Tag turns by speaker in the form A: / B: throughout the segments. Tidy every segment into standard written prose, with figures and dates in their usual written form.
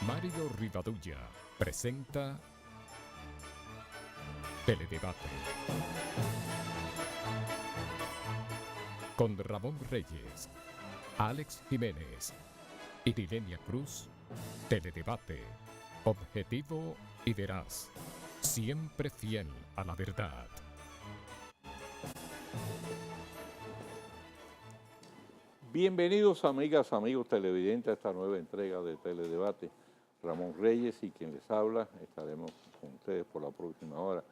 A: Mario Rivadulla presenta Teledebate con Ramón Reyes, Alex Jiménez y Dilenia Cruz. Teledebate, objetivo y veraz, siempre fiel a la verdad.
B: Bienvenidos amigas, amigos televidentes a esta nueva entrega de Teledebate. Ramón Reyes y quien les habla, estaremos con ustedes por la próxima hora,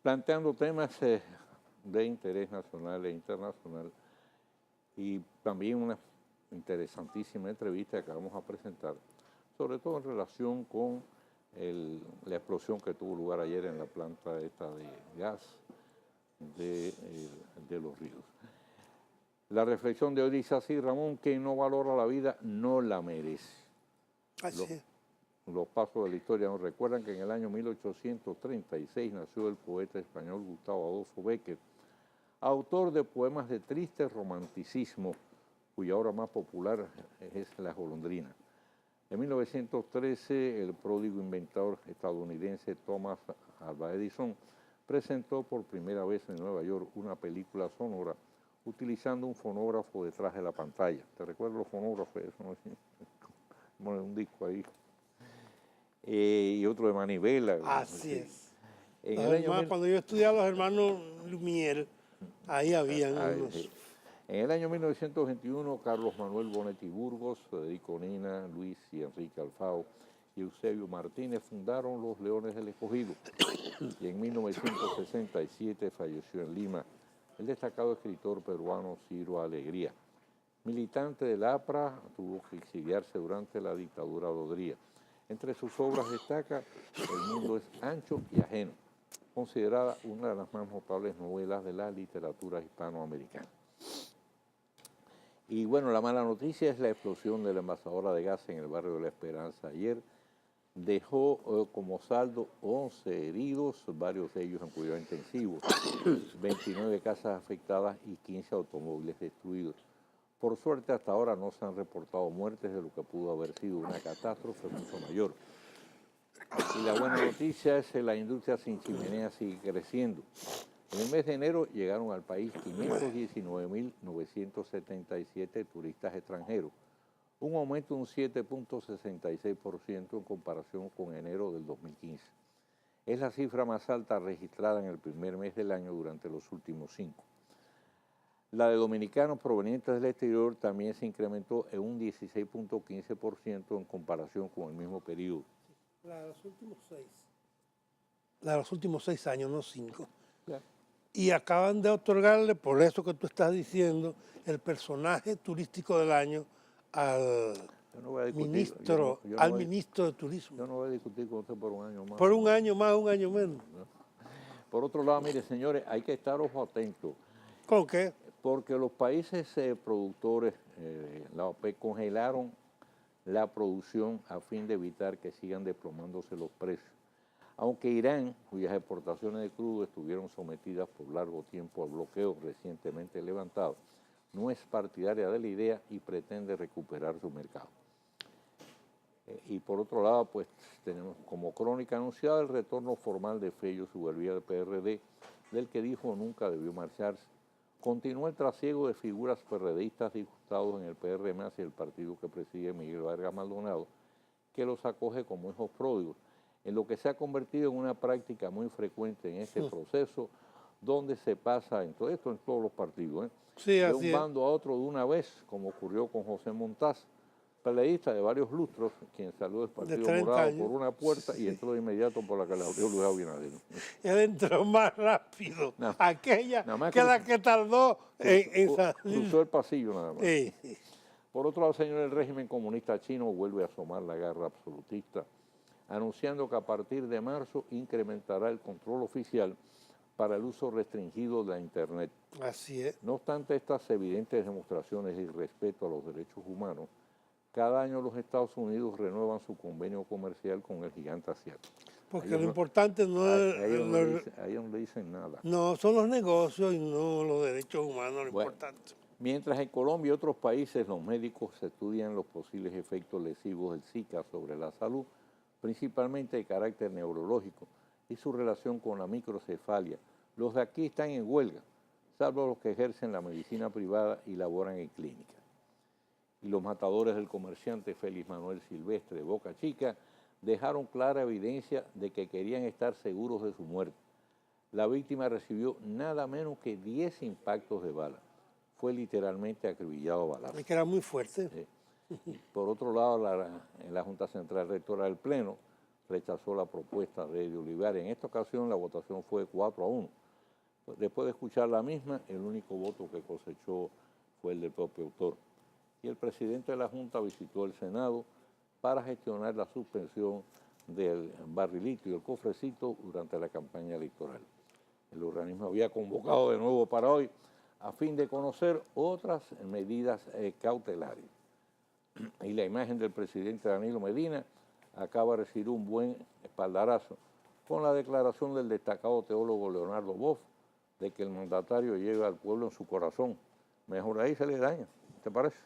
B: planteando temas de interés nacional e internacional y también una interesantísima entrevista que vamos a presentar, sobre todo en relación con la explosión que tuvo lugar ayer en la planta esta de gas de Los Ríos. La reflexión de hoy dice así: Ramón, quien no valora la vida no la merece.
C: Así es.
B: Los pasos de la historia nos recuerdan que en el año 1836 nació el poeta español Gustavo Adolfo Bécquer, autor de poemas de triste romanticismo, cuya obra más popular es La golondrina. En 1913, el pródigo inventador estadounidense Thomas Alva Edison presentó por primera vez en Nueva York una película sonora utilizando un fonógrafo detrás de la pantalla. ¿Te recuerdas los fonógrafos? Eso no es un disco ahí. Y otro de manivela.
C: Así es.
B: Cuando
C: yo estudiaba los hermanos Lumière, ahí habían unos.
B: Sí. En el año 1921, Carlos Manuel Bonetti Burgos, Federico Nina, Luis y Enrique Alfao y Eusebio Martínez fundaron los Leones del Escogido. Y en 1967 falleció en Lima el destacado escritor peruano Ciro Alegría. Militante del APRA, tuvo que exiliarse durante la dictadura de Odría. Entre sus obras destaca El mundo es ancho y ajeno, considerada una de las más notables novelas de la literatura hispanoamericana. Y bueno, la mala noticia es la explosión de la envasadora de gas en el barrio de La Esperanza ayer. Dejó como saldo 11 heridos, varios de ellos en cuidado intensivo, 29 casas afectadas y 15 automóviles destruidos. Por suerte, hasta ahora no se han reportado muertes de lo que pudo haber sido una catástrofe mucho mayor. Y la buena noticia es que la industria sin chimenea sigue creciendo. En el mes de enero llegaron al país 519.977 turistas extranjeros, un aumento de un 7.66% en comparación con enero del 2015. Es la cifra más alta registrada en el primer mes del año durante los últimos 5. La de dominicanos provenientes del exterior también se incrementó en un 16.15% en comparación con el mismo periodo.
C: La de los últimos 6. La de los últimos 6 años, no 5.
B: Claro.
C: Y acaban de otorgarle, por eso que tú estás diciendo, el personaje turístico del año al ministro de Turismo.
B: Yo no voy a discutir con usted por un año más.
C: Por un año más, un año menos.
B: No. Por otro lado, mire, señores, hay que estar ojo atento.
C: ¿Con qué?
B: Porque los países productores, la OPEP, congelaron la producción a fin de evitar que sigan desplomándose los precios. Aunque Irán, cuyas exportaciones de crudo estuvieron sometidas por largo tiempo al bloqueo recientemente levantado, no es partidaria de la idea y pretende recuperar su mercado. Y por otro lado, pues tenemos como crónica anunciada el retorno formal de Fello Subervía del PRD, del que dijo nunca debió marcharse. Continúa el trasiego de figuras PRDistas disgustados en el PRM hacia el partido que preside Miguel Vargas Maldonado, que los acoge como hijos pródigos, en lo que se ha convertido en una práctica muy frecuente en este proceso, donde se pasa en todo esto, en todos los partidos,
C: Sí,
B: de un bando a otro de una vez, como ocurrió con José Montaz, peleadista de varios lustros, quien salió del Partido Morado por una puerta y entró de inmediato por la que le abrió Luis Abinader.
C: Él entró más rápido. Aquella que la que tardó en salir.
B: Cruzó el pasillo nada más.
C: Sí.
B: Por otro lado, señor, el régimen comunista chino vuelve a asomar la garra absolutista, anunciando que a partir de marzo incrementará el control oficial para el uso restringido de la Internet.
C: Así es.
B: No obstante estas evidentes demostraciones de irrespeto a los derechos humanos, cada año los Estados Unidos renuevan su convenio comercial con el gigante asiático.
C: Porque lo importante no es...
B: A ellos no le dicen nada.
C: No, son los negocios y no los derechos humanos lo importante.
B: Mientras en Colombia y otros países los médicos estudian los posibles efectos lesivos del Zika sobre la salud, principalmente de carácter neurológico, y su relación con la microcefalia, los de aquí están en huelga, salvo los que ejercen la medicina privada y laboran en clínicas. Y los matadores del comerciante Félix Manuel Silvestre de Boca Chica dejaron clara evidencia de que querían estar seguros de su muerte. La víctima recibió nada menos que 10 impactos de bala. Fue literalmente acribillado a balazos.
C: Es que era muy fuerte.
B: Sí. Por otro lado, la Junta Central Rectora del Pleno rechazó la propuesta de Olivares. En esta ocasión la votación fue 4-1. Después de escuchar la misma, el único voto que cosechó fue el del propio autor. Y el presidente de la Junta visitó el Senado para gestionar la suspensión del barrilito y el cofrecito durante la campaña electoral. El organismo había convocado de nuevo para hoy a fin de conocer otras medidas cautelares. Y la imagen del presidente Danilo Medina acaba de recibir un buen espaldarazo con la declaración del destacado teólogo Leonardo Boff de que el mandatario lleva al pueblo en su corazón. Mejor ahí se le daña, ¿te parece?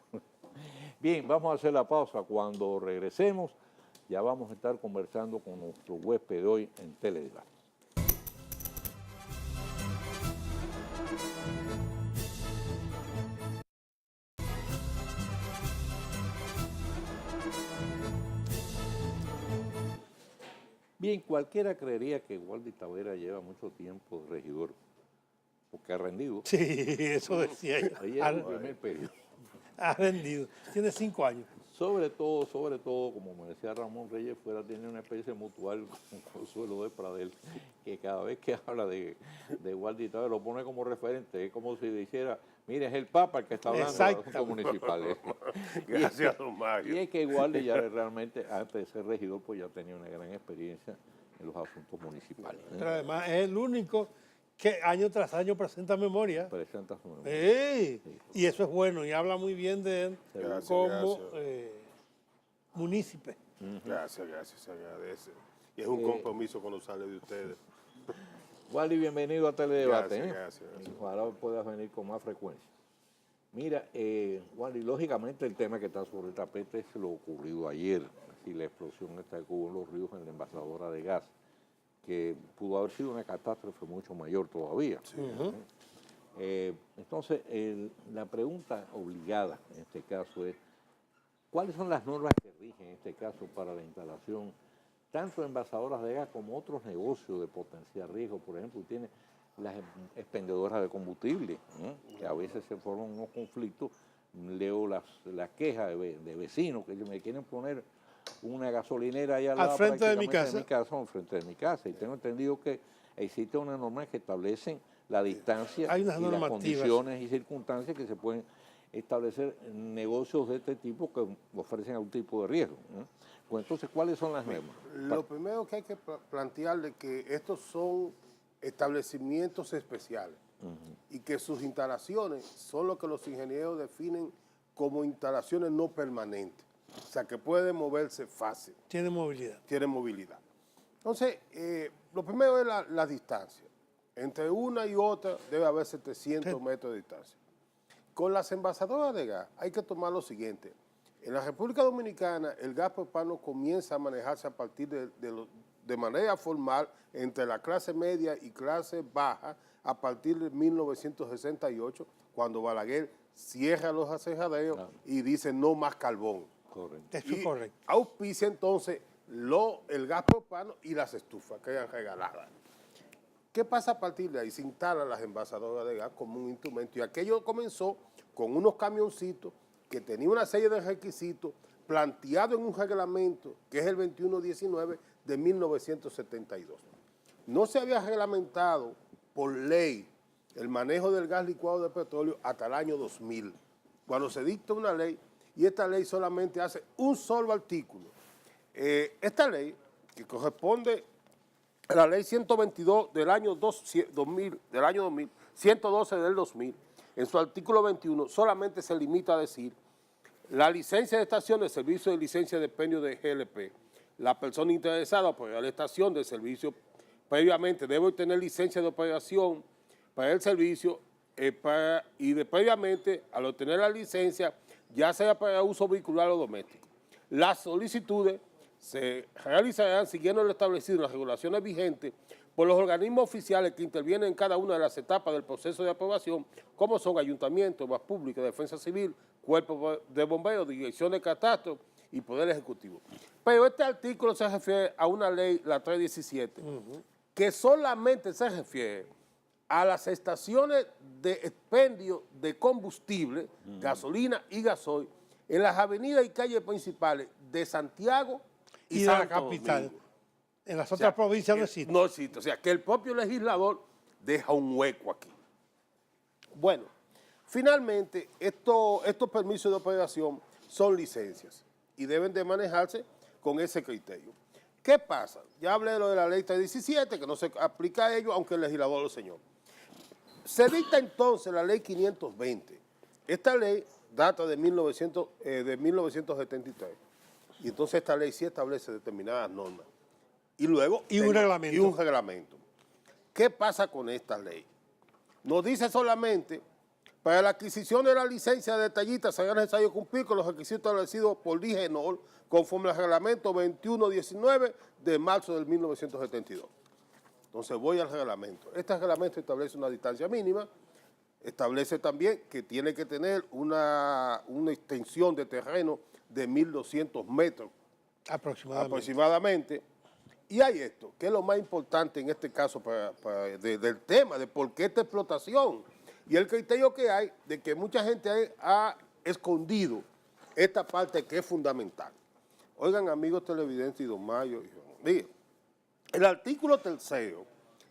B: Bien, vamos a hacer la pausa. Cuando regresemos, ya vamos a estar conversando con nuestro huésped de hoy en Teledebate. Bien, cualquiera creería que Waldy Tavera lleva mucho tiempo de regidor, porque ha rendido.
C: Sí, eso decía yo.
B: Ahí es el primer periodo.
C: Ha rendido. Tiene 5 años.
B: Sobre todo, como me decía Ramón Reyes, fuera tiene una especie mutual con Consuelo de Pradel, que cada vez que habla de Waldy Tavera lo pone como referente, es como si dijera, mire, es el Papa el que está hablando de los asuntos municipales.
D: Gracias, don Mario.
B: Y es que Waldy ya realmente, antes de ser regidor, pues ya tenía una gran experiencia en los asuntos municipales.
C: Pero además es el único que año tras año presenta memoria.
B: Presenta su memoria.
C: Sí. Y eso es bueno, y habla muy bien de él como munícipe.
D: Gracias, se agradece. Y es un compromiso cuando sale de ustedes.
B: Waldy, bienvenido a Teledebate.
D: Gracias.
B: Ojalá puedas venir con más frecuencia. Mira, Waldy, lógicamente el tema que está sobre el tapete es lo ocurrido ayer, así la explosión esta que hubo en Los Ríos en la envasadora de gas, que pudo haber sido una catástrofe mucho mayor todavía.
D: Sí.
B: Entonces, la pregunta obligada en este caso es, ¿cuáles son las normas que rigen en este caso para la instalación tanto de envasadoras de gas como otros negocios de potencial riesgo? Por ejemplo, tiene las expendedoras de combustible, que a veces se forman unos conflictos. Leo las quejas de vecinos que me quieren poner una gasolinera allá
C: al frente de mi casa.
B: Al frente de mi casa. Y tengo entendido que existe una norma que establecen la distancia
C: Hay unas
B: y las
C: normativas,
B: condiciones y circunstancias que se pueden establecer negocios de este tipo que ofrecen algún tipo de riesgo. Pues entonces, ¿cuáles son las normas?
D: Lo primero que hay que plantearle es que estos son establecimientos especiales y que sus instalaciones son lo que los ingenieros definen como instalaciones no permanentes. O sea, que pueden moverse fácil.
C: Tiene movilidad.
D: Tiene movilidad. Entonces, lo primero es la distancia. Entre una y otra debe haber 700 metros de distancia. Con las envasadoras de gas hay que tomar lo siguiente. En la República Dominicana el gas propano comienza a manejarse a partir de manera formal entre la clase media y clase baja a partir de 1968, cuando Balaguer cierra los acejaderos y dice no más carbón.
B: Correcto.
C: Eso es correcto.
D: Auspicia entonces el gas propano y las estufas que eran regaladas. ¿Qué pasa a partir de ahí? Se instalan las envasadoras de gas como un instrumento y aquello comenzó con unos camioncitos que tenían una serie de requisitos planteados en un reglamento que es el 2119 de 1972. No se había reglamentado por ley el manejo del gas licuado de petróleo hasta el año 2000, cuando se dicta una ley y esta ley solamente hace un solo artículo. Esta ley, que corresponde a la ley 122 del año 2000, 112 del 2000, en su artículo 21 solamente se limita a decir la licencia de estación de servicio de licencia de expendio de GLP. La persona interesada por la estación de servicio previamente debe obtener licencia de operación para el servicio previamente, al obtener la licencia, ya sea para uso vehicular o doméstico. Las solicitudes se realizarán siguiendo lo establecido en las regulaciones vigentes por los organismos oficiales que intervienen en cada una de las etapas del proceso de aprobación, como son ayuntamientos, obras públicas, defensa civil, cuerpo de bomberos, dirección de catastro y poder ejecutivo. Pero este artículo se refiere a una ley, la 317, que solamente se refiere a las estaciones de expendio de combustible, gasolina y gasoil, en las avenidas y calles principales de Santiago y
C: de la
D: Santo
C: capital.
D: Domingo.
C: En las otras provincias no existe.
D: No existe. O sea, que el propio legislador deja un hueco aquí. Bueno, finalmente, estos permisos de operación son licencias y deben de manejarse con ese criterio. ¿Qué pasa? Ya hablé de lo de la ley 317, que no se aplica a ello, aunque el legislador lo señaló. Se dicta entonces la ley 520. Esta ley data de 1973. Y entonces esta ley sí establece determinadas normas. Y luego...
C: un reglamento.
D: Y un reglamento. ¿Qué pasa con esta ley? Nos dice solamente, para la adquisición de la licencia de detallista será necesario cumplir con los requisitos establecidos por Digenol conforme al reglamento 2119 de marzo del 1972. Entonces voy al reglamento. Este reglamento establece una distancia mínima, establece también que tiene que tener una extensión de terreno de 1.200 metros aproximadamente. Y hay esto, que es lo más importante en este caso del tema, de por qué esta explotación. Y el criterio que hay de que mucha gente ha escondido esta parte que es fundamental. Oigan, amigos televidentes y don Mayo, miren, el artículo 3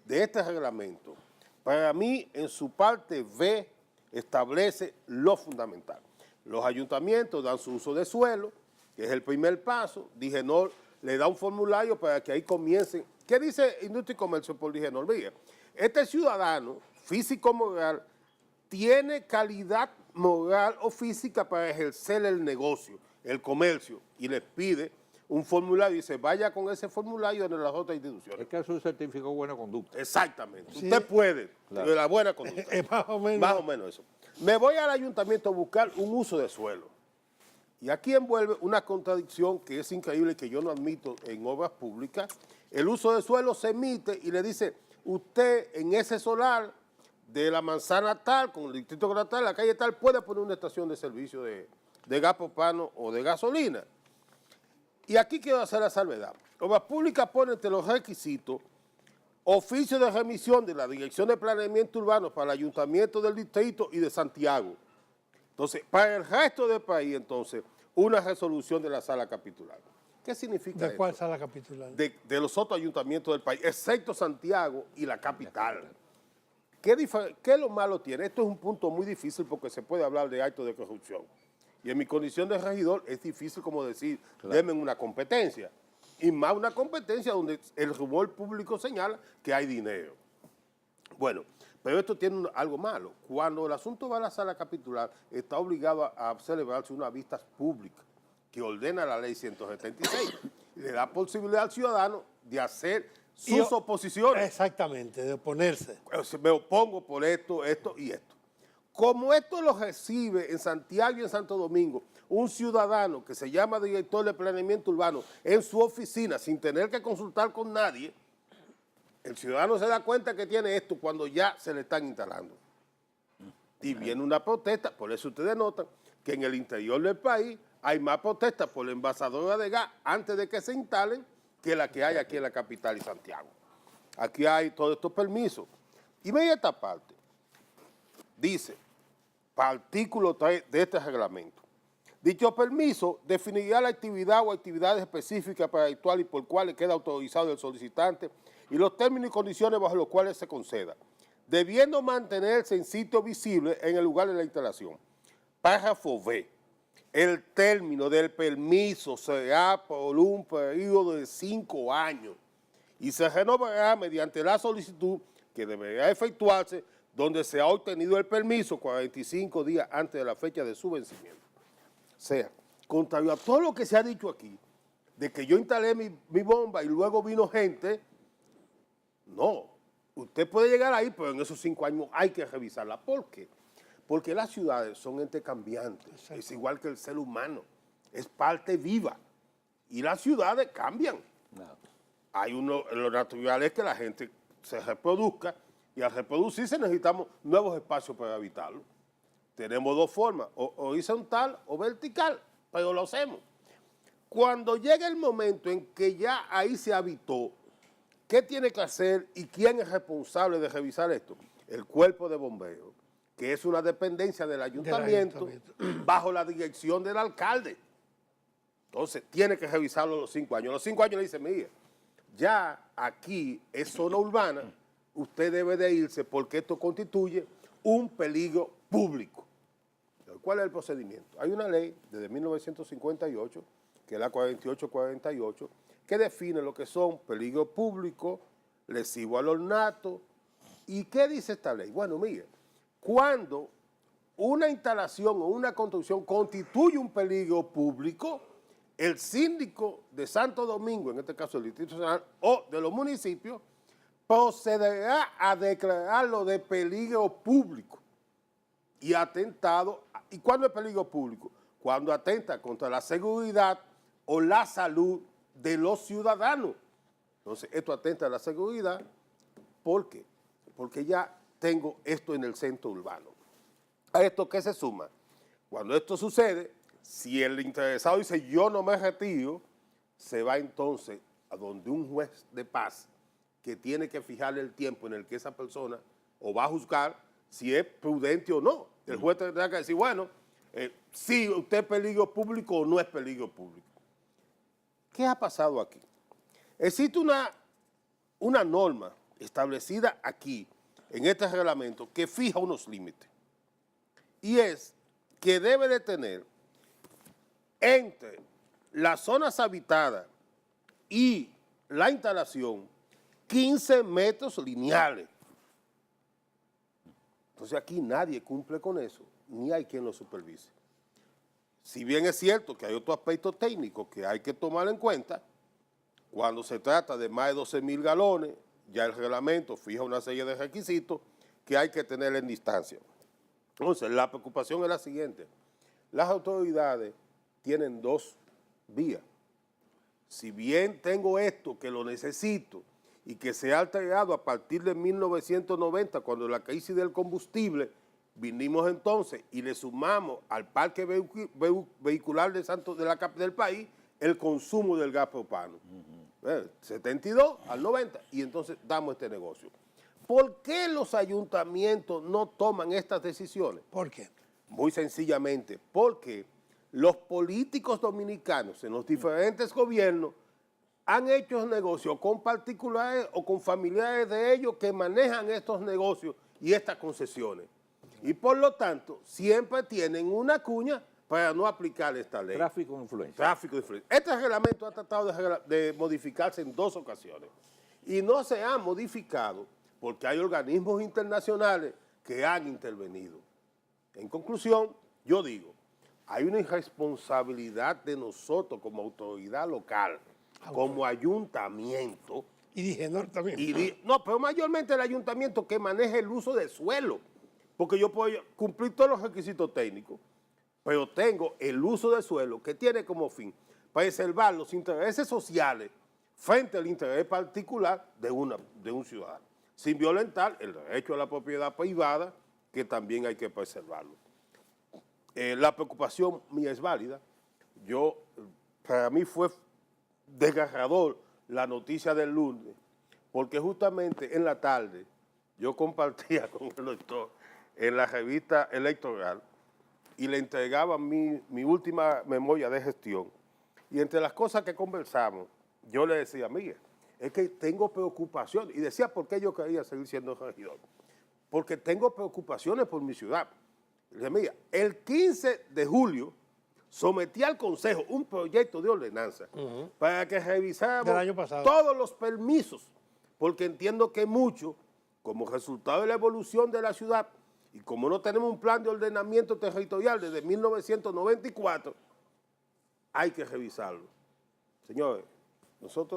D: de este reglamento, para mí, en su parte B, establece lo fundamental. Los ayuntamientos dan su uso de suelo, que es el primer paso. Digenol le da un formulario para que ahí comiencen. ¿Qué dice Industria y Comercio por Digenol? Mira, este ciudadano físico-moral tiene calidad moral o física para ejercer el negocio, el comercio, y les pide un formulario y dice, vaya con ese formulario en las otras instituciones.
B: Es que es un certificado de buena conducta.
D: Exactamente.
C: Sí.
D: Usted puede,
B: Claro.
D: de la buena conducta.
C: Más o menos.
D: Más o menos eso. Me voy al ayuntamiento a buscar un uso de suelo. Y aquí envuelve una contradicción que es increíble, que yo no admito en obras públicas. El uso de suelo se emite y le dice, usted en ese solar de la manzana tal, con el distrito tal, la calle tal, puede poner una estación de servicio de gas propano o de gasolina. Y aquí quiero hacer la salvedad. Obras Públicas pone entre los requisitos oficio de remisión de la Dirección de Planeamiento Urbano para el Ayuntamiento del Distrito y de Santiago. Entonces, para el resto del país, entonces, una resolución de la sala capitular. ¿Qué significa
C: ¿De cuál
D: esto?
C: sala capitular?
D: De los otros ayuntamientos del país, excepto Santiago y la capital. ¿Qué es lo malo tiene? Esto es un punto muy difícil porque se puede hablar de actos de corrupción. Y en mi condición de regidor es difícil como decir, denme una competencia. Y más una competencia donde el rumor público señala que hay dinero. Bueno, pero esto tiene algo malo. Cuando el asunto va a la sala capitular, está obligado a celebrarse una vista pública que ordena la ley 176. Y le da posibilidad al ciudadano de hacer sus oposiciones.
C: Exactamente, de oponerse.
D: Me opongo por esto, esto y esto. Como esto lo recibe en Santiago y en Santo Domingo un ciudadano que se llama director de planeamiento urbano en su oficina sin tener que consultar con nadie, el ciudadano se da cuenta que tiene esto cuando ya se le están instalando. Y viene una protesta, por eso ustedes notan que en el interior del país hay más protestas por la envasadora de gas antes de que se instalen que la que hay aquí en la capital y Santiago. Aquí hay todos estos permisos. Y ve esta parte. Dice, para artículo 3 de este reglamento, dicho permiso definirá la actividad o actividades específicas para actual y por cuales queda autorizado el solicitante y los términos y condiciones bajo los cuales se conceda, debiendo mantenerse en sitio visible en el lugar de la instalación. Párrafo B. El término del permiso será por un periodo de 5 años y se renovará mediante la solicitud que deberá efectuarse donde se ha obtenido el permiso 45 días antes de la fecha de su vencimiento. O sea, contrario a todo lo que se ha dicho aquí, de que yo instalé mi bomba y luego vino gente, no. usted puede llegar ahí, pero en esos 5 años hay que revisarla. ¿Por qué? Porque las ciudades son entes cambiantes. Exacto. Es igual que el ser humano. Es parte viva. Y las ciudades cambian. No. Lo natural es que la gente se reproduzca y al reproducirse necesitamos nuevos espacios para habitarlo. Tenemos 2 formas, o horizontal o vertical, pero lo hacemos. Cuando llega el momento en que ya ahí se habitó, ¿qué tiene que hacer y quién es responsable de revisar esto? El cuerpo de bomberos, que es una dependencia del ayuntamiento, bajo la dirección del alcalde. Entonces, tiene que revisarlo los 5 años. A los 5 años le dice, mire, ya aquí es zona urbana, usted debe de irse porque esto constituye un peligro público. ¿Cuál es el procedimiento? Hay una ley desde 1958, que es la 4848, que define lo que son peligro público, lesivo al ornato. ¿Y qué dice esta ley? Bueno, mire, cuando una instalación o una construcción constituye un peligro público, el síndico de Santo Domingo, en este caso el Distrito Nacional, o de los municipios, procederá a declararlo de peligro público y atentado. ¿Y cuándo es peligro público? Cuando atenta contra la seguridad o la salud de los ciudadanos. Entonces, esto atenta a la seguridad. ¿Por qué? Porque ya tengo esto en el centro urbano. ¿A esto qué se suma? Cuando esto sucede, si el interesado dice yo no me retiro, se va entonces a donde un juez de paz que tiene que fijarle el tiempo en el que esa persona o va a juzgar si es prudente o no. El juez tendrá que decir, bueno, si usted es peligro público o no es peligro público. ¿Qué ha pasado aquí? Existe una norma establecida aquí, en este reglamento, que fija unos límites. Y es que debe de tener entre las zonas habitadas y la instalación 15 metros lineales. Entonces aquí nadie cumple con eso, ni hay quien lo supervise. Si bien es cierto que hay otro aspecto técnico que hay que tomar en cuenta, cuando se trata de más de 12,000 galones, ya el reglamento fija una serie de requisitos que hay que tener en distancia. Entonces, la preocupación es la siguiente. Las autoridades tienen 2 vías. Si bien tengo esto, que lo necesito, y que se ha alterado a partir de 1990, cuando la crisis del combustible, vinimos entonces y le sumamos al parque vehicular del país el consumo del gas propano. 72 al 90, y entonces damos este negocio. ¿Por qué los ayuntamientos no toman estas decisiones?
C: ¿Por qué?
D: Muy sencillamente, porque los políticos dominicanos en los diferentes gobiernos han hecho negocios con particulares o con familiares de ellos que manejan estos negocios y estas concesiones. Y por lo tanto, siempre tienen una cuña para no aplicar esta ley.
B: Tráfico de influencia.
D: Tráfico de influencia. Este reglamento ha tratado de modificarse en 2 ocasiones. Y no se ha modificado porque hay organismos internacionales que han intervenido. En conclusión, yo digo, hay una irresponsabilidad de nosotros como autoridad local, como ayuntamiento.
C: Y Digenor también.
D: No, pero mayormente el ayuntamiento que maneja el uso del suelo, porque yo puedo cumplir todos los requisitos técnicos, pero tengo el uso del suelo que tiene como fin preservar los intereses sociales frente al interés particular de un ciudadano, sin violentar el derecho a la propiedad privada, que también hay que preservarlo. La preocupación mía es válida. Para mí fue desgarrador la noticia del lunes, porque justamente en la tarde yo compartía con el doctor en la revista electoral y le entregaba mi última memoria de gestión. Y entre las cosas que conversamos, yo le decía, mire, es que tengo preocupación. Y decía por qué yo quería seguir siendo regidor. Porque tengo preocupaciones por mi ciudad. Le decía, mira, el 15 de julio sometí al Consejo un proyecto de ordenanza para que revisáramos todos los permisos, porque entiendo que mucho, como resultado de la evolución de la ciudad, y como no tenemos un plan de ordenamiento territorial desde 1994, hay que revisarlo. Señores,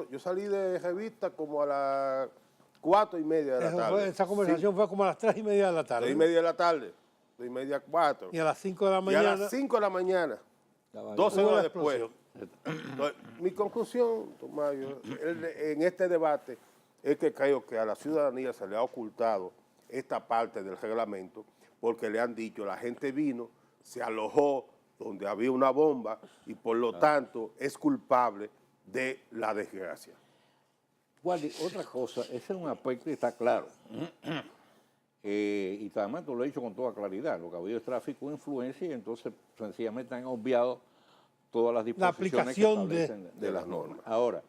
D: yo salí de revista como a 4:30 de la tarde.
C: Esa conversación fue como a las 3:30 de la tarde.
D: 3:30 de la tarde, 3:30, 4.
C: Y a las 5 de la
D: Y
C: mañana.
D: a las 5 de la mañana, 12
C: hubo la
D: horas después.
C: explosión.
D: Entonces, mi conclusión, Tomayo, en este debate es que creo que a la ciudadanía se le ha ocultado esta parte del reglamento porque le han dicho, la gente vino, se alojó donde había una bomba y por lo tanto es culpable de la desgracia.
B: Waldi, otra cosa, ese es un aspecto que está claro. Y además tú lo he dicho con toda claridad, lo que ha habido es tráfico de influencia y entonces sencillamente han obviado todas las disposiciones
C: aplicación
B: que establecen de las normas. Ahora,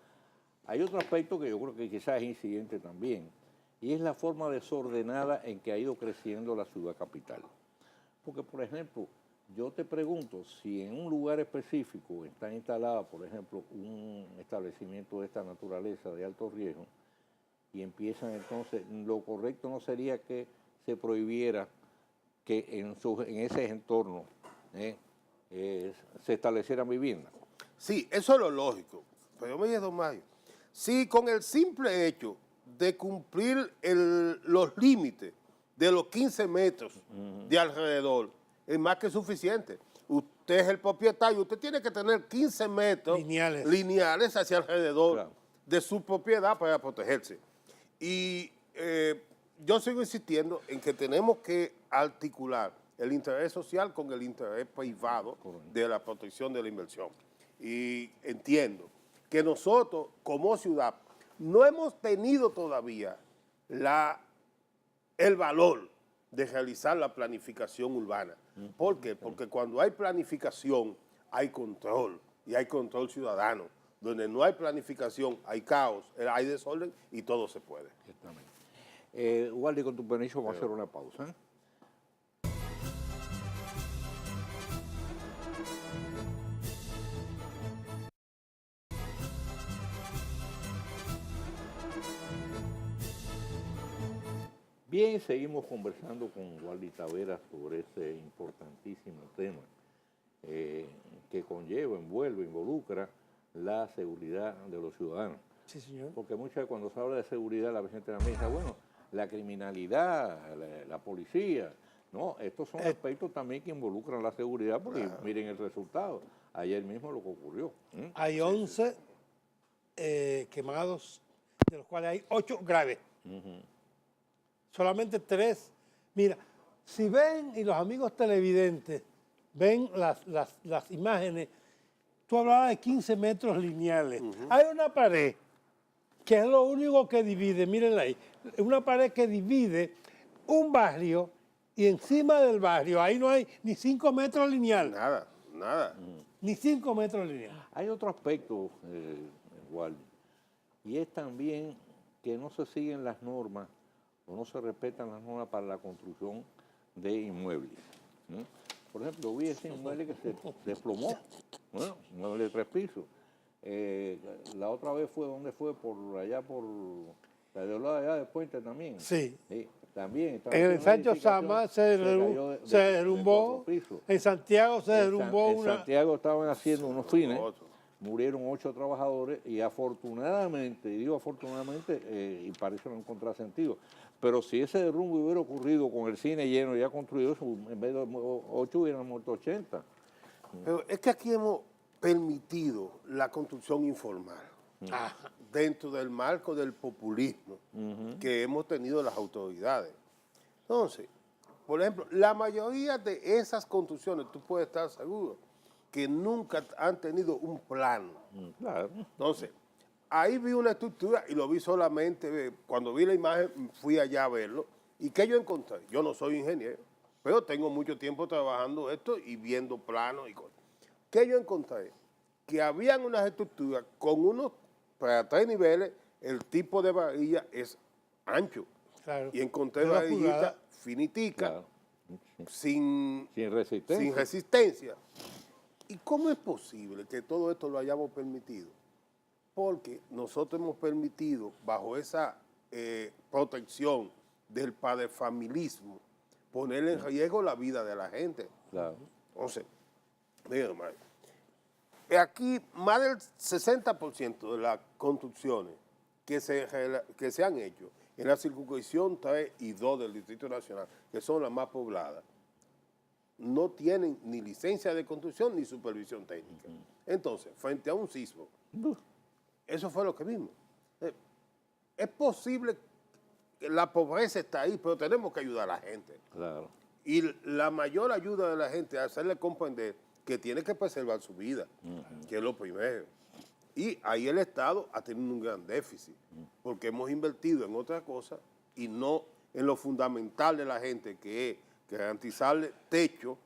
B: hay otro aspecto que yo creo que quizás es incidente también, y es la forma desordenada en que ha ido creciendo la ciudad capital. Porque, por ejemplo, yo te pregunto, si en un lugar específico está instalado, por ejemplo, un establecimiento de esta naturaleza de alto riesgo, y empiezan entonces, lo correcto no sería que se prohibiera que en ese entorno se establecieran viviendas.
D: Sí, eso es lo lógico. Pero me dice, don Mario, si con el simple hecho de cumplir los límites de los 15 metros de alrededor es más que suficiente. Usted es el propietario, usted tiene que tener 15 metros lineales hacia alrededor de su propiedad para protegerse. Y yo sigo insistiendo en que tenemos que articular el interés social con el interés privado de la protección de la inversión. Y entiendo que nosotros, como ciudad, no hemos tenido todavía el valor de realizar la planificación urbana. ¿Por qué? Porque cuando hay planificación, hay control, y hay control ciudadano. Donde no hay planificación, hay caos, hay desorden y todo se puede.
B: Exactamente. Waldi, con tu permiso, vamos a hacer una pausa. Bien, seguimos conversando con Waldi Taveras sobre este importantísimo tema que conlleva, envuelve, involucra la seguridad de los ciudadanos.
C: Sí, señor.
B: Porque muchas veces cuando se habla de seguridad la gente también dice, bueno, la criminalidad, la policía, no, estos son aspectos también que involucran la seguridad porque miren el resultado. Ayer mismo lo que ocurrió.
C: Hay 11 quemados, de los cuales hay 8 graves. Solamente 3. Mira, si ven, y los amigos televidentes ven las imágenes, tú hablabas de 15 metros lineales. Hay una pared que es lo único que divide, mírenla ahí, una pared que divide un barrio y encima del barrio, ahí no hay ni 5 metros lineales.
D: Nada.
C: Ni 5 metros lineales.
B: Hay otro aspecto, Waldi, y es también que no se siguen las normas o no se respetan las normas para la construcción de inmuebles. Por ejemplo, vi ese inmueble que se desplomó, bueno, inmueble de 3 pisos. La otra vez fue, ¿dónde fue? Por allá, por la de allá de Puente también.
C: Sí.
B: También.
C: En el Sancho Sama se derrumbó, en Santiago se derrumbó
B: En Santiago estaban haciendo unos fines, murieron 8 trabajadores y afortunadamente, y digo afortunadamente, y parece un contrasentido, pero si ese derrumbe hubiera ocurrido con el cine lleno ya construido, en vez de 8 hubieran muerto 80.
D: Pero es que aquí hemos permitido la construcción informal dentro del marco del populismo que hemos tenido las autoridades. Entonces, por ejemplo, la mayoría de esas construcciones, tú puedes estar seguro, que nunca han tenido un plano.
B: Claro.
D: Entonces, ahí vi una estructura y lo vi solamente, cuando vi la imagen fui allá a verlo. ¿Y qué yo encontré? Yo no soy ingeniero, pero tengo mucho tiempo trabajando esto y viendo planos y cosas. ¿Qué yo encontré? Que habían unas estructuras con unos, para 3 niveles, el tipo de varilla es ancho.
C: Claro.
D: Y encontré varillitas finiticas,
B: Claro.
D: sin
B: resistencia.
D: ¿Y cómo es posible que todo esto lo hayamos permitido? Porque nosotros hemos permitido, bajo esa protección del padrefamilismo, poner en riesgo la vida de la gente.
B: Claro.
D: Entonces, mira, Mario, aquí más del 60% de las construcciones que se han hecho en la circunscripción 3 y 2 del Distrito Nacional, que son las más pobladas, no tienen ni licencia de construcción ni supervisión técnica. Entonces, frente a un sismo, eso fue lo que vimos. Es posible que la pobreza está ahí, pero tenemos que ayudar a la gente.
B: Claro.
D: Y la mayor ayuda de la gente es hacerle comprender que tiene que preservar su vida, que es lo primero. Y ahí el Estado ha tenido un gran déficit, porque hemos invertido en otra cosa y no en lo fundamental de la gente, que es garantizarle techo,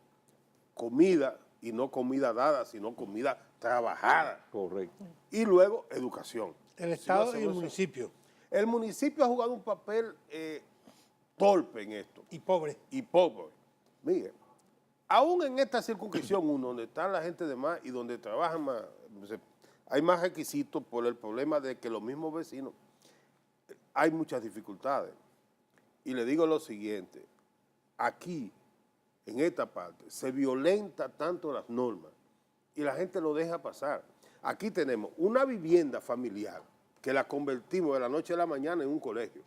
D: comida, y no comida dada, sino comida trabajada.
B: Correcto.
D: Y luego educación.
C: El
D: Si
C: Estado
D: no
C: y el
D: hacemos eso.
C: municipio.
D: El municipio ha jugado un papel torpe en esto
C: Y pobre.
D: y pobre. Mire, aún en esta circunscripción 1, donde está la gente de más y donde trabajan más, hay más requisitos por el problema de que los mismos vecinos, hay muchas dificultades. Y le digo lo siguiente, aquí, en esta parte, se violenta tanto las normas y la gente lo deja pasar. Aquí tenemos una vivienda familiar que la convertimos de la noche a la mañana en un colegio.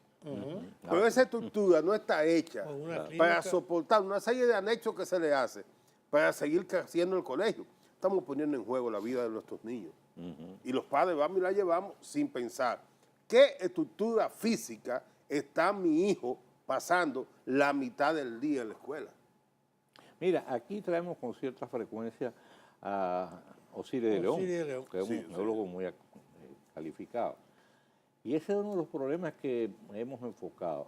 D: Pero esa estructura no está hecha
C: Con una clínica.
D: para soportar una serie de anexos que se le hace para seguir creciendo el colegio. Estamos poniendo en juego la vida de nuestros niños. Y los padres vamos y la llevamos sin pensar qué estructura física está mi hijo pasando la mitad del día en la escuela.
B: Mira, aquí traemos con cierta frecuencia a Osiris de León,
C: Osiris de León.
B: que es un geólogo muy calificado. Y ese es uno de los problemas que hemos enfocado.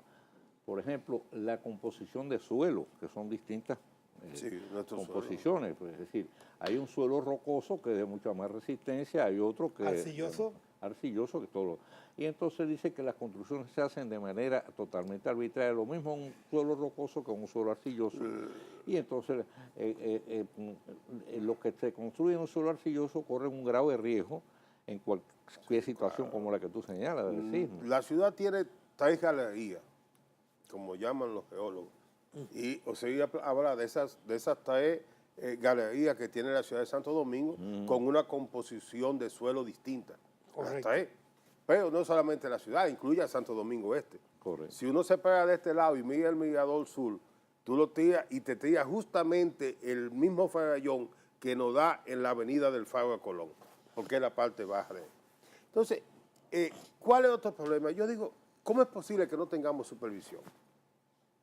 B: Por ejemplo, la composición de suelo, que son distintas
D: nuestro
B: composiciones. Pues, es decir, hay un suelo rocoso que es de mucha más resistencia, hay otro que
C: Arcilloso.
B: arcilloso que todo. Y entonces dice que las construcciones se hacen de manera totalmente arbitraria, lo mismo un suelo rocoso que un suelo arcilloso. Y entonces lo que se construye en un suelo arcilloso corre un grado de riesgo en cualquier situación como la que tú señalas del sismo.
D: La ciudad tiene 3 galerías, como llaman los geólogos. Y Osiris habla de esas 3 galerías que tiene la ciudad de Santo Domingo con una composición de suelo distinta. Las
C: Correcto.
D: 3. Pero no solamente la ciudad, incluye a Santo Domingo Este.
B: Correcto.
D: Si uno se pega de este lado y mira el Mirador Sur, tú lo tiras y te tiras justamente el mismo farallón que nos da en la avenida del Faro de Colón, porque es la parte baja de él. Entonces, ¿cuál es otro problema? Yo digo, ¿cómo es posible que no tengamos supervisión?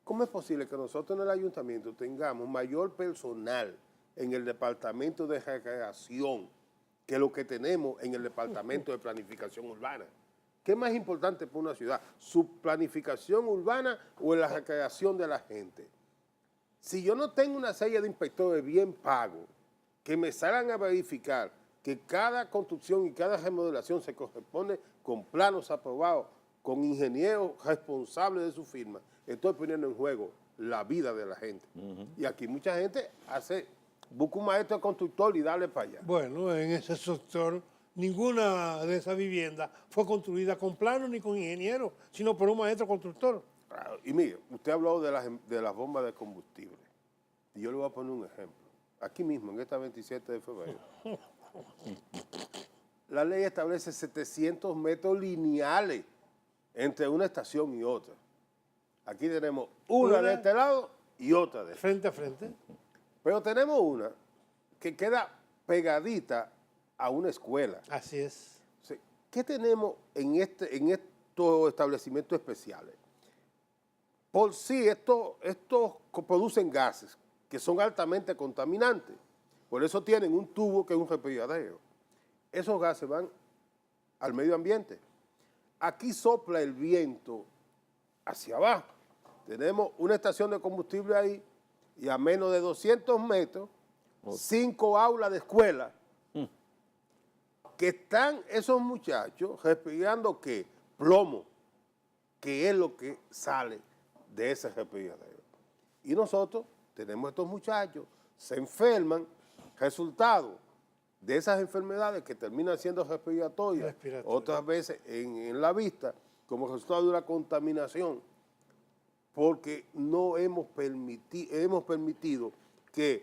D: ¿Cómo es posible que nosotros en el ayuntamiento tengamos mayor personal en el departamento de recreación que lo que tenemos en el departamento de planificación urbana? ¿Qué es más importante para una ciudad? ¿Su planificación urbana o la recreación de la gente? Si yo no tengo una serie de inspectores bien pagos que me salgan a verificar que cada construcción y cada remodelación se corresponde con planos aprobados, con ingenieros responsables de su firma, estoy poniendo en juego la vida de la gente. Y aquí mucha gente busca un maestro constructor y dale para allá.
C: Bueno, en ese sector ninguna de esas viviendas fue construida con plano ni con ingeniero, sino por un maestro constructor.
D: Claro, y mire, usted habló de las bombas de combustible. Y yo le voy a poner un ejemplo. Aquí mismo, en esta 27 de febrero, la ley establece 700 metros lineales entre una estación y otra. Aquí tenemos una de este lado y otra de este.
C: Frente a frente.
D: Pero tenemos una que queda pegadita a una escuela.
C: Así es.
D: O sea, ¿qué tenemos en estos establecimientos especiales? Por sí, estos producen gases que son altamente contaminantes. Por eso tienen un tubo que es un respiradero. Esos gases van al medio ambiente. Aquí sopla el viento hacia abajo. Tenemos una estación de combustible ahí y a menos de 200 metros, 5 aulas de escuela que están esos muchachos respirando ¿qué? Plomo, que es lo que sale de ese respiradero. Y nosotros tenemos estos muchachos, se enferman, resultado de esas enfermedades que terminan siendo respiratorias, otras veces en la vista, como resultado de una contaminación, porque no hemos permitido que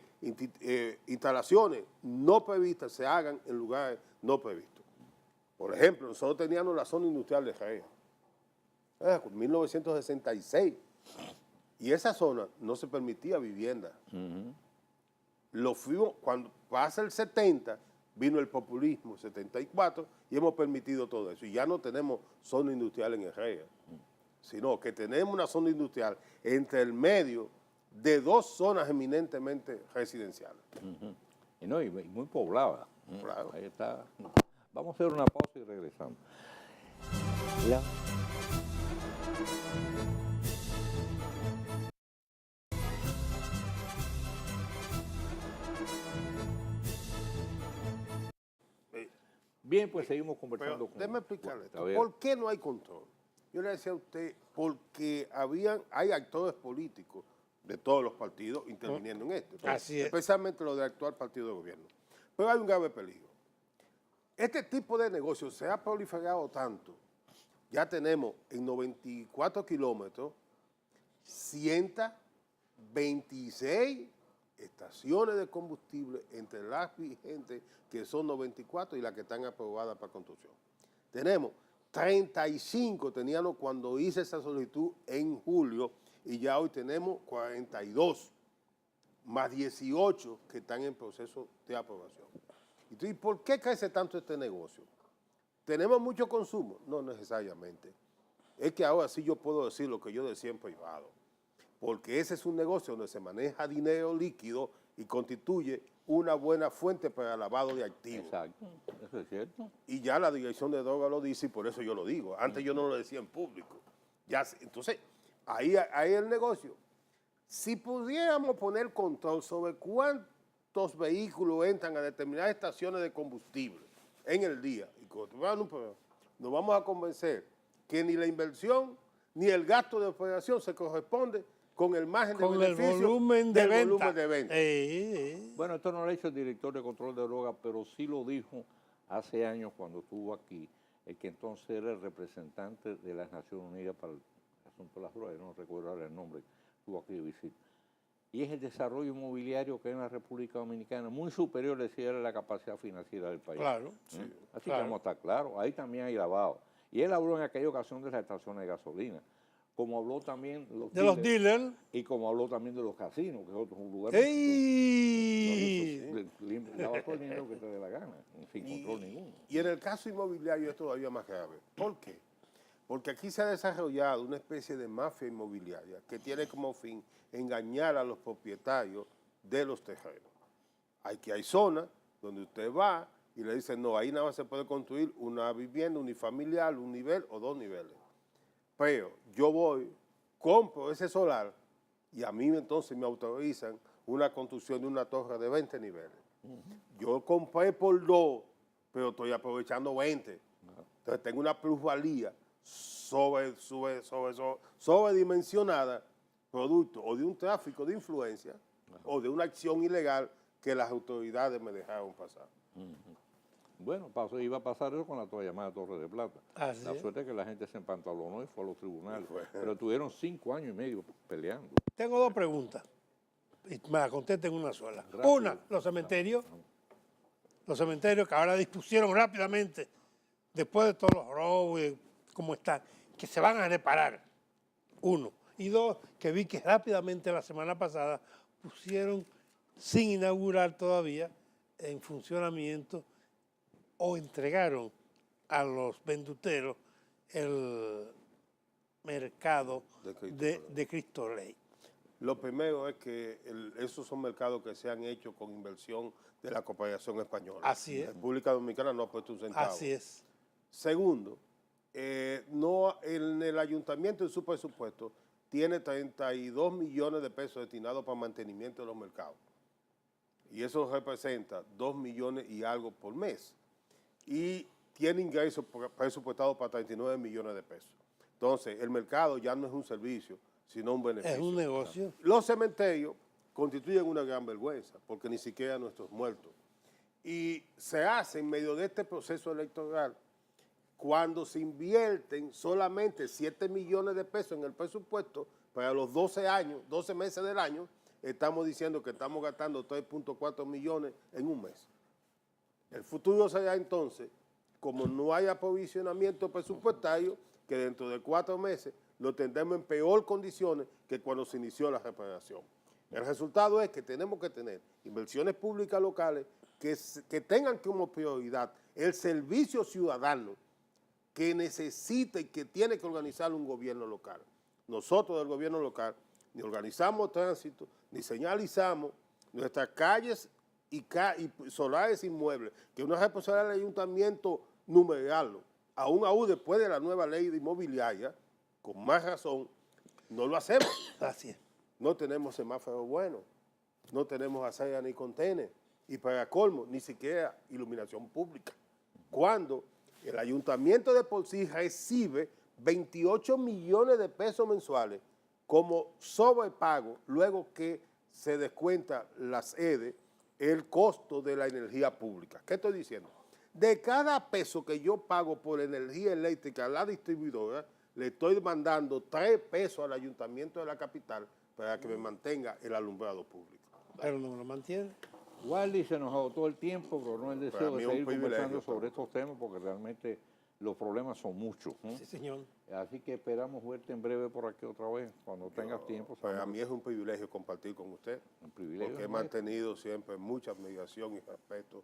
D: instalaciones no previstas se hagan en lugares no previstos. Por ejemplo, nosotros teníamos la zona industrial de Jaén. En 1966. Y esa zona no se permitía vivienda. Lo fuimos, cuando pasa el 70, vino el populismo, 74, y hemos permitido todo eso. Y ya no tenemos zona industrial en Herrera, sino que tenemos una zona industrial entre el medio de dos zonas eminentemente residenciales.
B: Y no, y muy poblada.
D: Claro.
B: Ahí está. Vamos a hacer una pausa y regresamos. La- Bien, pues seguimos conversando
D: Pero déjeme explicarle
B: A
D: esto.
B: ver.
D: ¿Por qué no hay control? Yo le decía a usted, porque hay actores políticos de todos los partidos interviniendo en esto.
C: Así es.
D: Especialmente los del actual partido de gobierno. Pero hay un grave peligro. Este tipo de negocios se ha proliferado tanto. Ya tenemos en 94 kilómetros 126 estaciones de combustible entre las vigentes, que son 94, y las que están aprobadas para construcción. Tenemos 35, teníamos cuando hice esa solicitud en julio, y ya hoy tenemos 42, más 18 que están en proceso de aprobación. Entonces, ¿por qué crece tanto este negocio? ¿Tenemos mucho consumo? No necesariamente. Es que ahora sí yo puedo decir lo que yo decía en privado, porque ese es un negocio donde se maneja dinero líquido y constituye una buena fuente para el lavado de activos.
B: Exacto, eso es cierto.
D: Y ya la Dirección de Drogas lo dice y por eso yo lo digo. Antes yo no lo decía en público. Entonces, ahí el negocio. Si pudiéramos poner control sobre cuántos vehículos entran a determinadas estaciones de combustible en el día, y nos vamos a convencer que ni la inversión ni el gasto de operación se corresponde con el margen de
C: Con el
D: beneficio
C: volumen de
D: del
C: venta.
D: volumen de venta.
B: Bueno, esto no lo ha hecho el director de control de drogas, pero sí lo dijo hace años cuando estuvo aquí, el que entonces era el representante de las Naciones Unidas para el asunto de las drogas, no recuerdo ahora el nombre, estuvo aquí de visita. Y es el desarrollo inmobiliario que hay en la República Dominicana muy superior, decía, a la capacidad financiera del país.
C: Claro.
B: Así
C: claro.
B: que vamos a estar claros, ahí también hay lavado. Y él habló en aquella ocasión de las estaciones de gasolina, como habló también
C: De los dealers.
B: y como habló también de los casinos, que es otro lugar.
C: ¡Ey!
B: Lava todo el dinero que te dé la gana, sin control ninguno.
D: Y en el caso inmobiliario es todavía más grave. ¿Por qué? Porque aquí se ha desarrollado una especie de mafia inmobiliaria que tiene como fin engañar a los propietarios de los terrenos. Hay zonas donde usted va y le dicen, no, ahí nada más se puede construir una vivienda unifamiliar, un nivel o dos niveles. Pero yo voy, compro ese solar y a mí entonces me autorizan una construcción de una torre de 20 niveles. Yo compré por 2, pero estoy aprovechando 20. Entonces tengo una plusvalía sobredimensionada, producto o de un tráfico de influencia o de una acción ilegal que las autoridades me dejaron pasar.
B: Bueno, iba a pasar eso con la llamada Torre de Plata.
C: Así
B: La
C: es.
B: suerte es que la gente se empantalonó y fue a los tribunales. Pero tuvieron 5 años y medio peleando.
C: Tengo dos preguntas. Y me la contesten una sola.
B: Rápido.
C: Una, los cementerios. Los cementerios que ahora dispusieron rápidamente, después de todos los robos y cómo están, que se van a reparar. Uno. Y dos, que vi que rápidamente la semana pasada pusieron, sin inaugurar todavía, en funcionamiento o entregaron a los venduteros el mercado de Cristo Rey.
D: Lo primero es que esos son mercados que se han hecho con inversión de la cooperación española.
C: Así es.
D: La República Dominicana no ha puesto un centavo.
C: Así es.
D: Segundo, no, en el ayuntamiento en su presupuesto tiene 32 millones de pesos destinados para mantenimiento de los mercados. Y eso representa 2 millones y algo por mes. Y tiene ingresos presupuestados para 39 millones de pesos. Entonces, el mercado ya no es un servicio, sino un beneficio.
C: Es un negocio.
D: Los cementerios constituyen una gran vergüenza, porque ni siquiera nuestros muertos. Y se hace en medio de este proceso electoral cuando se invierten solamente 7 millones de pesos en el presupuesto para los 12 meses del año, estamos diciendo que estamos gastando 3.4 millones en un mes. El futuro será entonces, como no hay aprovisionamiento presupuestario, que dentro de 4 meses lo tendremos en peor condiciones que cuando se inició la reparación. El resultado es que tenemos que tener inversiones públicas locales que tengan como prioridad el servicio ciudadano que necesita y que tiene que organizar un gobierno local. Nosotros del gobierno local ni organizamos tránsito, ni señalizamos nuestras calles y solares inmuebles, que es una responsabilidad del ayuntamiento numerarlo. Aún después de la nueva ley de inmobiliaria, con más razón, no lo hacemos.
C: Así es.
D: No tenemos semáforos buenos, no tenemos acera ni contenes, y para colmo, ni siquiera iluminación pública. Cuando el ayuntamiento de por sí recibe 28 millones de pesos mensuales como sobrepago, luego que se descuenta las EDE, el costo de la energía pública. ¿Qué estoy diciendo? De cada peso que yo pago por energía eléctrica a la distribuidora, le estoy mandando 3 pesos al ayuntamiento de la capital para que me mantenga el alumbrado público.
C: Pero no lo mantiene.
B: Wally, se nos agotó el tiempo, pero no el
D: Para
B: deseo
D: mí
B: de
D: es un
B: seguir conversando
D: privilegio,
B: sobre estos temas porque realmente los problemas son muchos.
C: Sí, señor.
B: Así que esperamos verte en breve por aquí otra vez, cuando tengas tiempo.
D: Para mí es un privilegio compartir con usted,
B: Un privilegio.
D: porque he mantenido siempre mucha admiración y respeto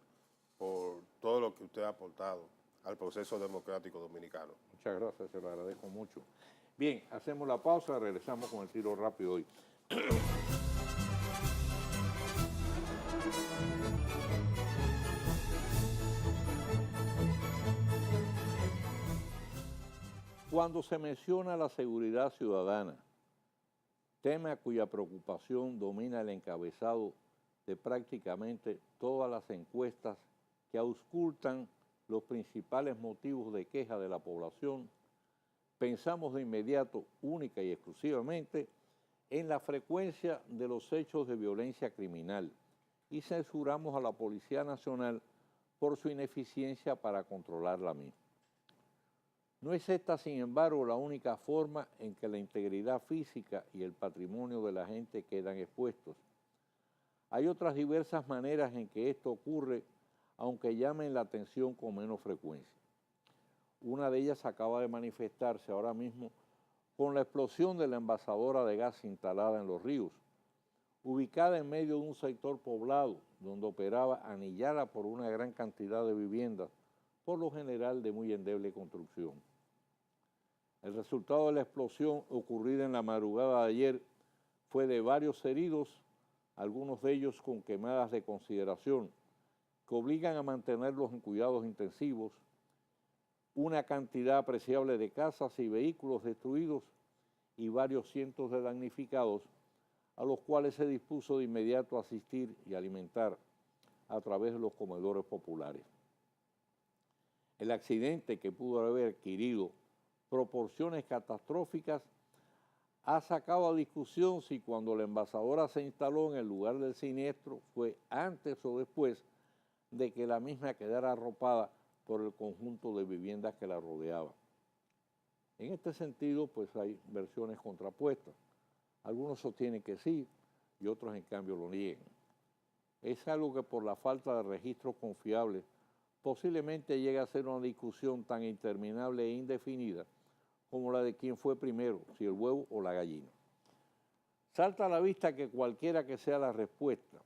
D: por todo lo que usted ha aportado al proceso democrático dominicano.
B: Muchas gracias, se lo agradezco mucho. Bien, hacemos la pausa, regresamos con el tiro rápido hoy. Cuando se menciona la seguridad ciudadana, tema cuya preocupación domina el encabezado de prácticamente todas las encuestas que auscultan los principales motivos de queja de la población, pensamos de inmediato, única y exclusivamente, en la frecuencia de los hechos de violencia criminal y censuramos a la Policía Nacional por su ineficiencia para controlar la misma. No es esta, sin embargo, la única forma en que la integridad física y el patrimonio de la gente quedan expuestos. Hay otras diversas maneras en que esto ocurre, aunque llamen la atención con menos frecuencia. Una de ellas acaba de manifestarse ahora mismo con la explosión de la envasadora de gas instalada en Los Ríos, ubicada en medio de un sector poblado donde operaba anillada por una gran cantidad de viviendas, por lo general de muy endeble construcción. El resultado de la explosión ocurrida en la madrugada de ayer fue de varios heridos, algunos de ellos con quemadas de consideración, que obligan a mantenerlos en cuidados intensivos, una cantidad apreciable de casas y vehículos destruidos y varios cientos de damnificados, a los cuales se dispuso de inmediato a asistir y alimentar a través de los comedores populares. El accidente, que pudo haber adquirido proporciones catastróficas, ha sacado a discusión si cuando la envasadora se instaló en el lugar del siniestro fue antes o después de que la misma quedara arropada por el conjunto de viviendas que la rodeaban. En este sentido, pues hay versiones contrapuestas. Algunos sostienen que sí y otros en cambio lo niegan. Es algo que por la falta de registros confiables posiblemente llegue a ser una discusión tan interminable e indefinida como la de quién fue primero, si el huevo o la gallina. Salta a la vista que cualquiera que sea la respuesta,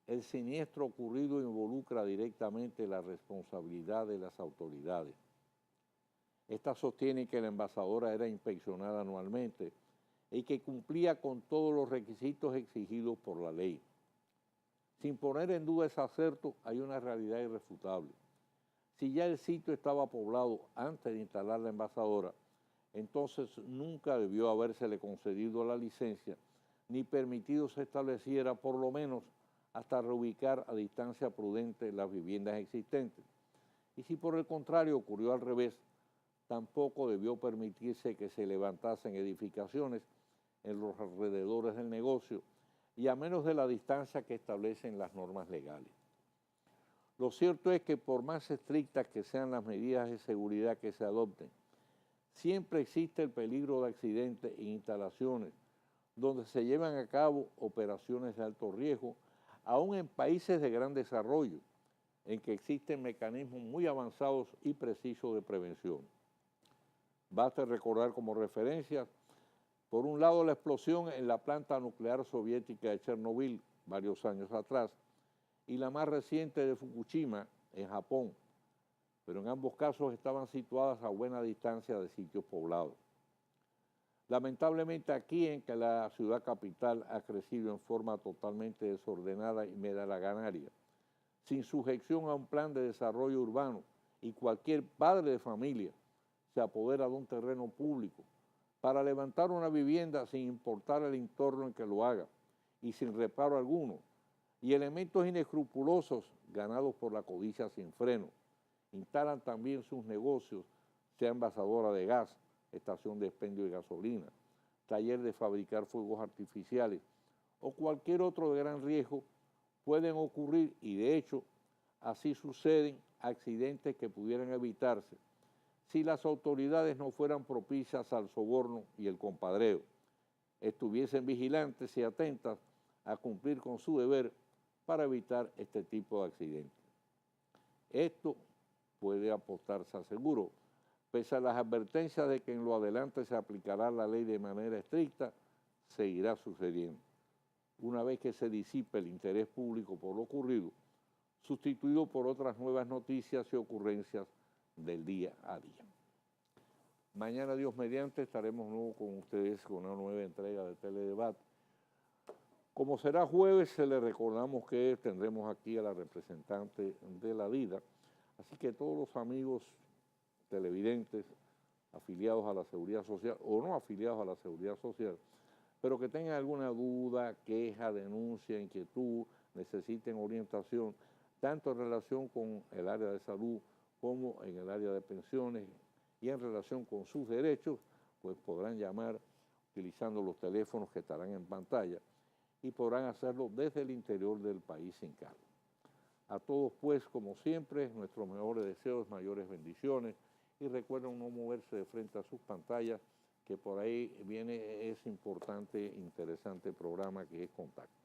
B: el siniestro ocurrido involucra directamente la responsabilidad de las autoridades. Estas sostienen que la envasadora era inspeccionada anualmente y que cumplía con todos los requisitos exigidos por la ley. Sin poner en duda ese acerto, hay una realidad irrefutable. Si ya el sitio estaba poblado antes de instalar la envasadora, entonces nunca debió habérsele concedido la licencia ni permitido se estableciera por lo menos hasta reubicar a distancia prudente las viviendas existentes. Y si por el contrario ocurrió al revés, tampoco debió permitirse que se levantasen edificaciones en los alrededores del negocio y a menos de la distancia que establecen las normas legales. Lo cierto es que por más estrictas que sean las medidas de seguridad que se adopten, siempre existe el peligro de accidentes e instalaciones donde se llevan a cabo operaciones de alto riesgo, aún en países de gran desarrollo, en que existen mecanismos muy avanzados y precisos de prevención. Basta recordar como referencia, por un lado, la explosión en la planta nuclear soviética de Chernobyl varios años atrás y la más reciente de Fukushima en Japón, pero en ambos casos estaban situadas a buena distancia de sitios poblados. Lamentablemente aquí, en que la ciudad capital ha crecido en forma totalmente desordenada y medalaganaria, sin sujeción a un plan de desarrollo urbano, y cualquier padre de familia se apodera de un terreno público para levantar una vivienda sin importar el entorno en que lo haga y sin reparo alguno, y elementos inescrupulosos ganados por la codicia sin freno instalan también sus negocios, sea envasadora de gas, estación de expendio de gasolina, taller de fabricar fuegos artificiales o cualquier otro de gran riesgo, pueden ocurrir, y de hecho así suceden, accidentes que pudieran evitarse si las autoridades no fueran propicias al soborno y el compadreo, estuviesen vigilantes y atentas a cumplir con su deber para evitar este tipo de accidentes. Esto puede apostarse a seguro, pese a las advertencias de que en lo adelante se aplicará la ley de manera estricta, seguirá sucediendo. Una vez que se disipe el interés público por lo ocurrido, sustituido por otras nuevas noticias y ocurrencias del día a día. Mañana, Dios mediante, estaremos nuevo con ustedes con una nueva entrega de Teledebate. Como será jueves, les recordamos que tendremos aquí a la representante de la DIDA, así que todos los amigos televidentes afiliados a la Seguridad Social o no afiliados a la Seguridad Social, pero que tengan alguna duda, queja, denuncia, inquietud, necesiten orientación, tanto en relación con el área de salud como en el área de pensiones y en relación con sus derechos, pues podrán llamar utilizando los teléfonos que estarán en pantalla y podrán hacerlo desde el interior del país sin cargo. A todos, pues, como siempre, nuestros mejores deseos, mayores bendiciones, y recuerden no moverse de frente a sus pantallas, que por ahí viene ese importante, interesante programa que es Contacto.